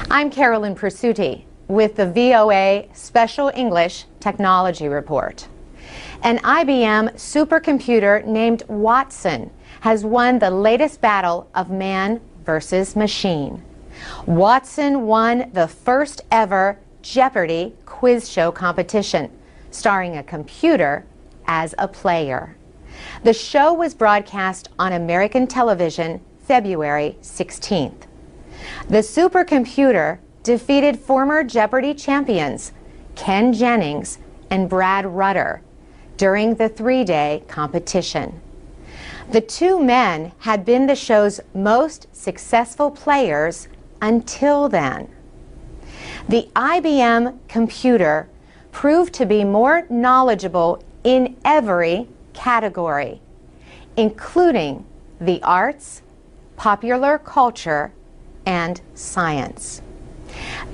I'm Carolyn Pursuti with the VOA Special English Technology Report. An IBM supercomputer named Watson has won the latest battle of man versus machine. Watson won the first ever Jeopardy quiz show competition, starring a computer as a player. The show was broadcast on American television February 16th. The supercomputer defeated former Jeopardy champions Ken Jennings and Brad Rutter during the three-day competition. The two men had been the show's most successful players until then. The IBM computer proved to be more knowledgeable in every category, including the arts, popular culture, and science.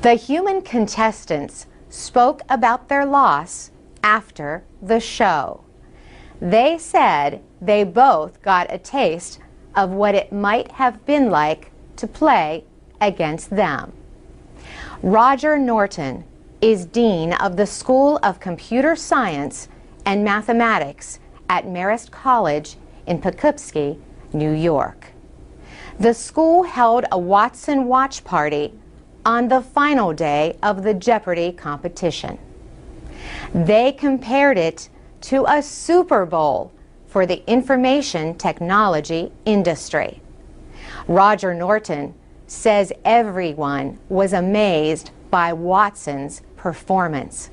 The human contestants spoke about their loss after the show. They said they both got a taste of what it might have been like to play against them. Roger Norton is Dean of the School of Computer Science and Mathematics at Marist College in Poughkeepsie, New York. The school held a Watson watch party on the final day of the Jeopardy competition. They compared it to a Super Bowl for the information technology industry. Roger Norton says everyone was amazed by Watson's performance,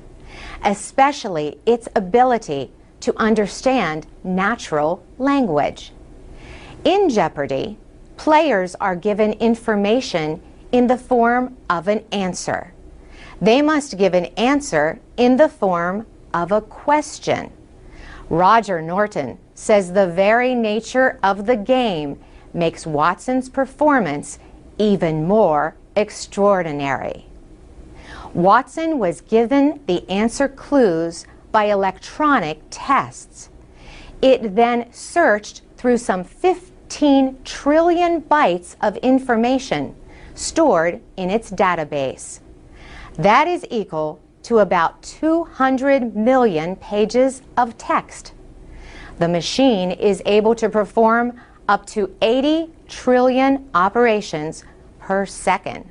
especially its ability to understand natural language. In Jeopardy, players are given information in the form of an answer. They must give an answer in the form of a question. Roger Norton says the very nature of the game makes Watson's performance even more extraordinary. Watson was given the answer clues by electronic tests. It then searched through some 15 trillion bytes of information stored in its database. That is equal to about 200 million pages of text. The machine is able to perform up to 80 trillion operations per second.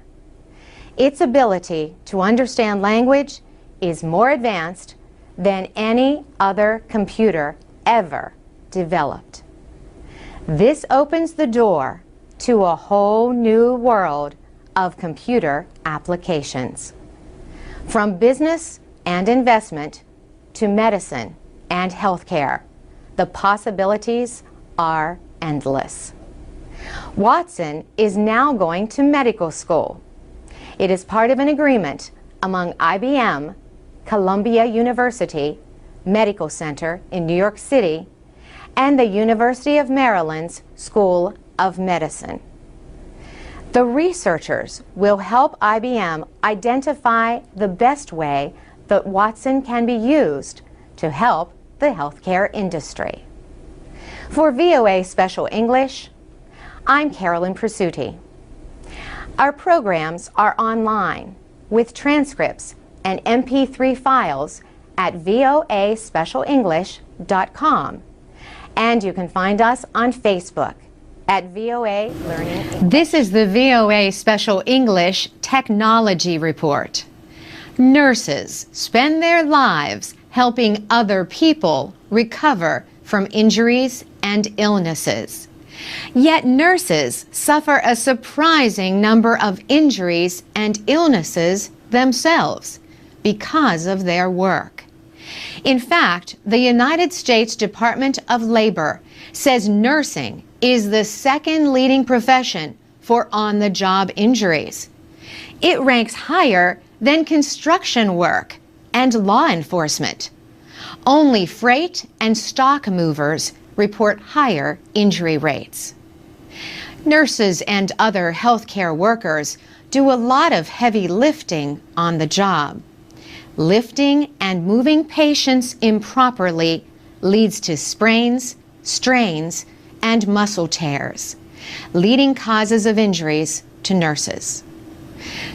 Its ability to understand language is more advanced than any other computer ever developed. This opens the door to a whole new world of computer applications. From business and investment to medicine and healthcare, the possibilities are endless. Watson is now going to medical school. It is part of an agreement among IBM, Columbia University Medical Center in New York City, and the University of Maryland's School of Medicine. The researchers will help IBM identify the best way that Watson can be used to help the healthcare industry. For VOA Special English, I'm Carolyn Pursuti. Our programs are online with transcripts and MP3 files at voaspecialenglish.com, and you can find us on Facebook at VOA Learning English. This is the VOA Special English Technology Report. Nurses spend their lives helping other people recover from injuries and illnesses. Yet nurses suffer a surprising number of injuries and illnesses themselves because of their work. In fact, the United States Department of Labor says nursing is the second leading profession for on-the-job injuries. It ranks higher than construction work and law enforcement. Only freight and stock movers report higher injury rates. Nurses and other healthcare workers do a lot of heavy lifting on the job. Lifting and moving patients improperly leads to sprains, strains, and muscle tears, leading causes of injuries to nurses.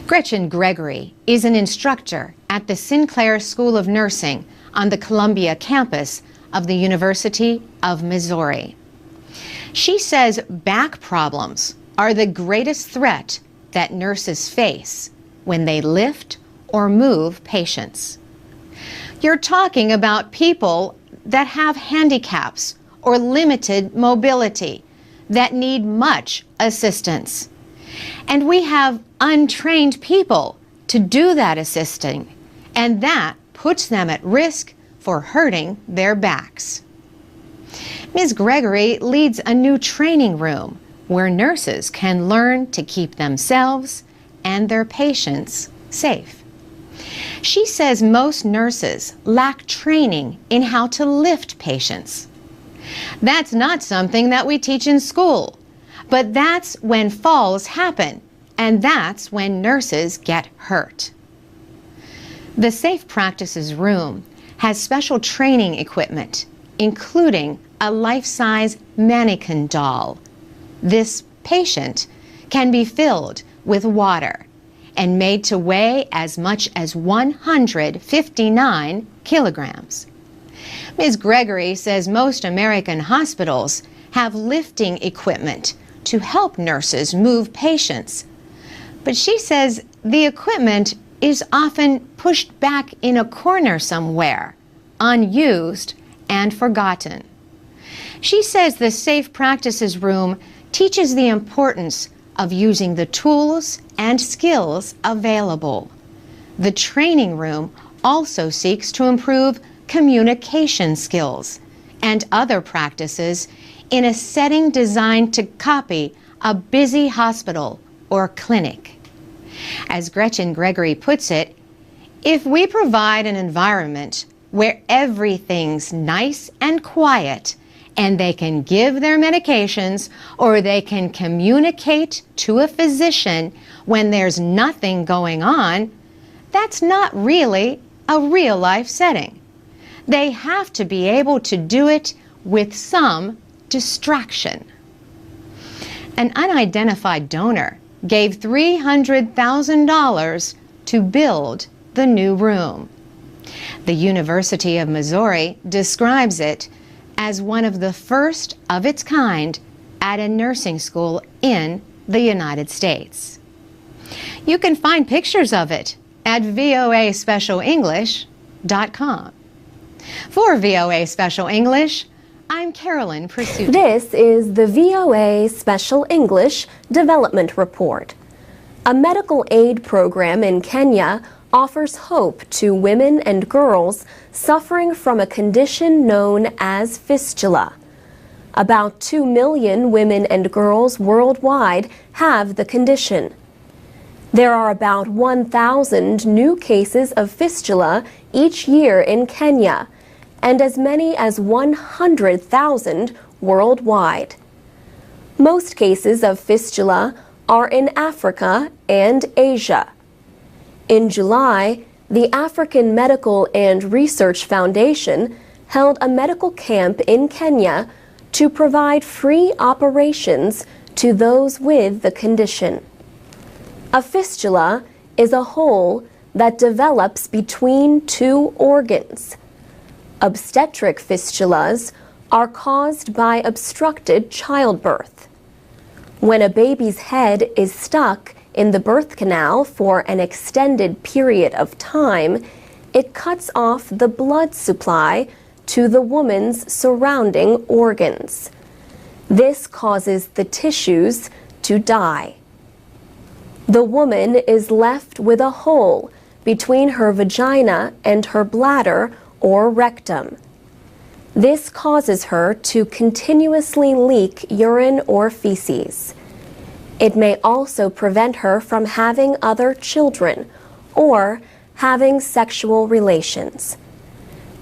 Gretchen Gregory is an instructor at the Sinclair School of Nursing on the Columbia campus of the University of Missouri. She says back problems are the greatest threat that nurses face when they lift or move patients. You're talking about people that have handicaps or limited mobility that need much assistance. And we have untrained people to do that assisting, and that puts them at risk for hurting their backs. Ms. Gregory leads a new training room where nurses can learn to keep themselves and their patients safe. She says most nurses lack training in how to lift patients. That's not something that we teach in school, but that's when falls happen, and that's when nurses get hurt. The Safe Practices Room has special training equipment, including a life-size mannequin doll. This patient can be filled with water and made to weigh as much as 159 kilograms. Ms. Gregory says most American hospitals have lifting equipment to help nurses move patients. But she says the equipment is often pushed back in a corner somewhere, unused and forgotten. She says the Safe Practices Room teaches the importance of using the tools and skills available. The training room also seeks to improve communication skills and other practices in a setting designed to copy a busy hospital or clinic. As Gretchen Gregory puts it, if we provide an environment where everything's nice and quiet and they can give their medications or they can communicate to a physician when there's nothing going on, that's not really a real-life setting. They have to be able to do it with some distraction. An unidentified donor gave $300,000 to build the new room. The University of Missouri describes it as one of the first of its kind at a nursing school in the United States. You can find pictures of it at voaspecialenglish.com. For VOA Special English, I'm Carolyn Pursuit. This is the VOA Special English Development Report. A medical aid program in Kenya offers hope to women and girls suffering from a condition known as fistula. About 2 million women and girls worldwide have the condition. There are about 1,000 new cases of fistula each year in Kenya, and as many as 100,000 worldwide. Most cases of fistula are in Africa and Asia. In July, the African Medical and Research Foundation held a medical camp in Kenya to provide free operations to those with the condition. A fistula is a hole that develops between two organs. Obstetric fistulas are caused by obstructed childbirth. When a baby's head is stuck in the birth canal for an extended period of time, it cuts off the blood supply to the woman's surrounding organs. This causes the tissues to die. The woman is left with a hole between her vagina and her bladder or rectum. This causes her to continuously leak urine or feces. It may also prevent her from having other children or having sexual relations.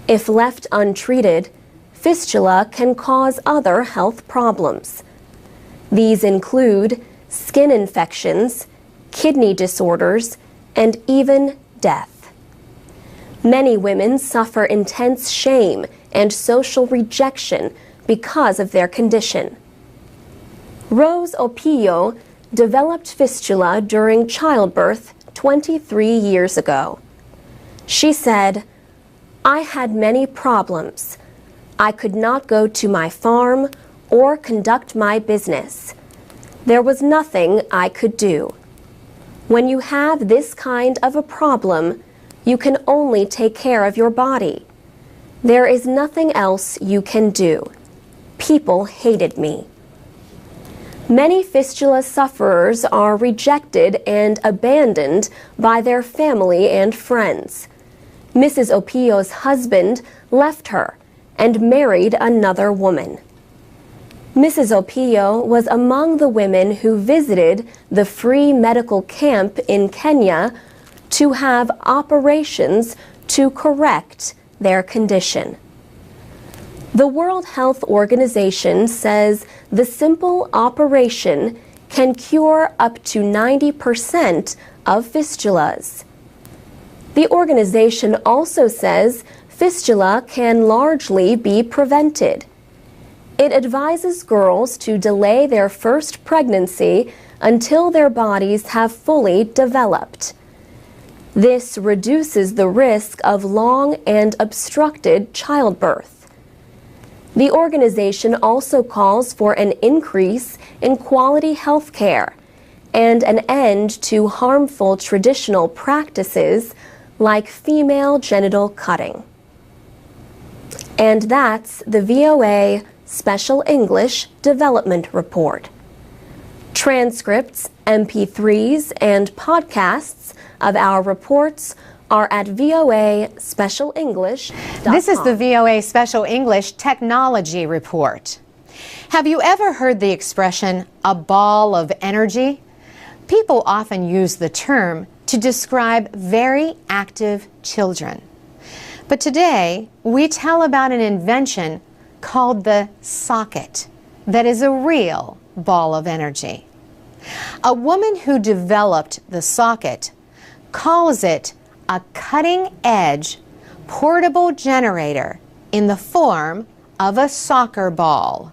If left untreated, fistula can cause other health problems. These include skin infections, kidney disorders, and even death. Many women suffer intense shame and social rejection because of their condition. Rose Opio developed fistula during childbirth 23 years ago. She said, "I had many problems. I could not go to my farm or conduct my business. There was nothing I could do. When you have this kind of a problem, you can only take care of your body. There is nothing else you can do. People hated me." Many fistula sufferers are rejected and abandoned by their family and friends. Mrs. Opio's husband left her and married another woman. Mrs. Opio was among the women who visited the free medical camp in Kenya to have operations to correct their condition. The World Health Organization says the simple operation can cure up to 90% of fistulas. The organization also says fistula can largely be prevented. It advises girls to delay their first pregnancy until their bodies have fully developed. This reduces the risk of long and obstructed childbirth. The organization also calls for an increase in quality health care and an end to harmful traditional practices like female genital cutting. And that's the VOA Special English Development Report. Transcripts, MP3s, and podcasts of our reports are at voaspecialenglish.com. This is the VOA Special English Technology Report. Have you ever heard the expression, a ball of energy? People often use the term to describe very active children. But today, we tell about an invention called the socket that is a real ball of energy. A woman who developed the socket calls it a cutting-edge portable generator in the form of a soccer ball.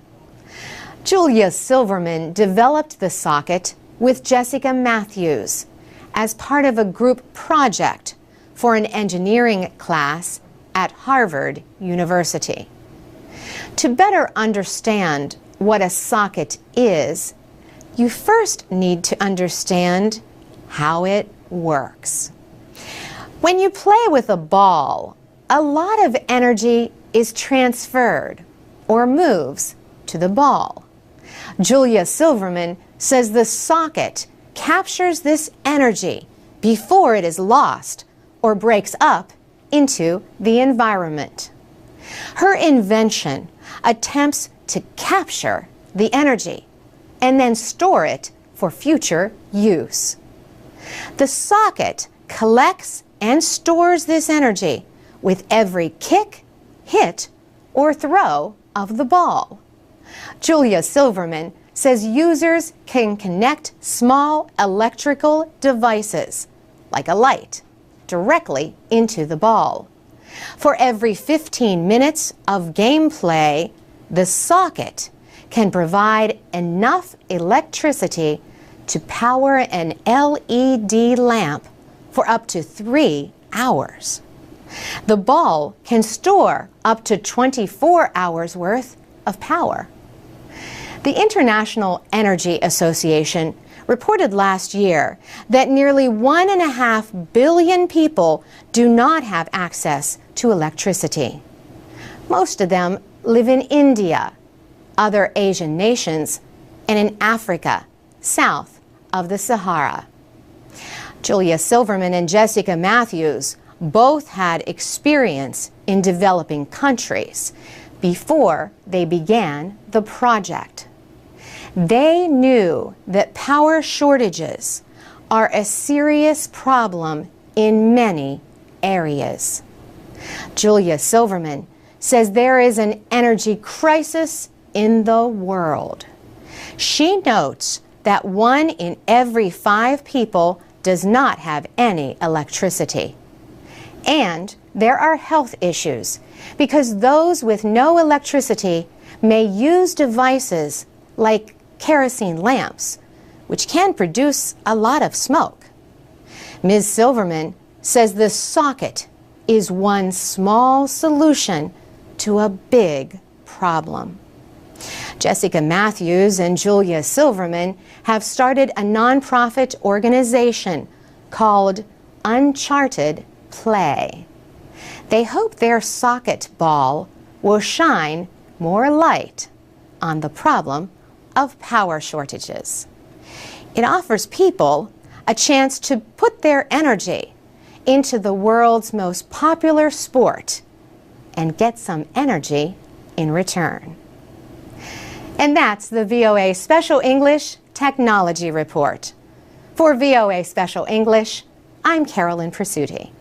Julia Silverman developed the socket with Jessica Matthews as part of a group project for an engineering class at Harvard University. To better understand what a socket is, you first need to understand how it works. When you play with a ball, a lot of energy is transferred or moves to the ball. Julia Silverman says the socket captures this energy before it is lost or breaks up into the environment. Her invention attempts to capture the energy and then store it for future use. The socket collects and stores this energy with every kick, hit, or throw of the ball. Julia Silverman says users can connect small electrical devices, like a light, directly into the ball. For every 15 minutes of gameplay, the socket can provide enough electricity to power an LED lamp for up to 3 hours. The ball can store up to 24 hours worth of power. The International Energy Association reported last year that nearly 1.5 billion people do not have access to electricity. Most of them live in India, other Asian nations, and in Africa, south of the Sahara. Julia Silverman and Jessica Matthews both had experience in developing countries before they began the project. They knew that power shortages are a serious problem in many areas. Julia Silverman says there is an energy crisis in the world. She notes that 1 in every 5 people does not have any electricity. And there are health issues because those with no electricity may use devices like kerosene lamps, which can produce a lot of smoke. Ms. Silverman says the socket is one small solution to a big problem. Jessica Matthews and Julia Silverman have started a nonprofit organization called Uncharted Play. They hope their socket ball will shine more light on the problem of power shortages. It offers people a chance to put their energy into the world's most popular sport and get some energy in return. And that's the VOA Special English Technology Report. For VOA Special English, I'm Carolyn Presutti.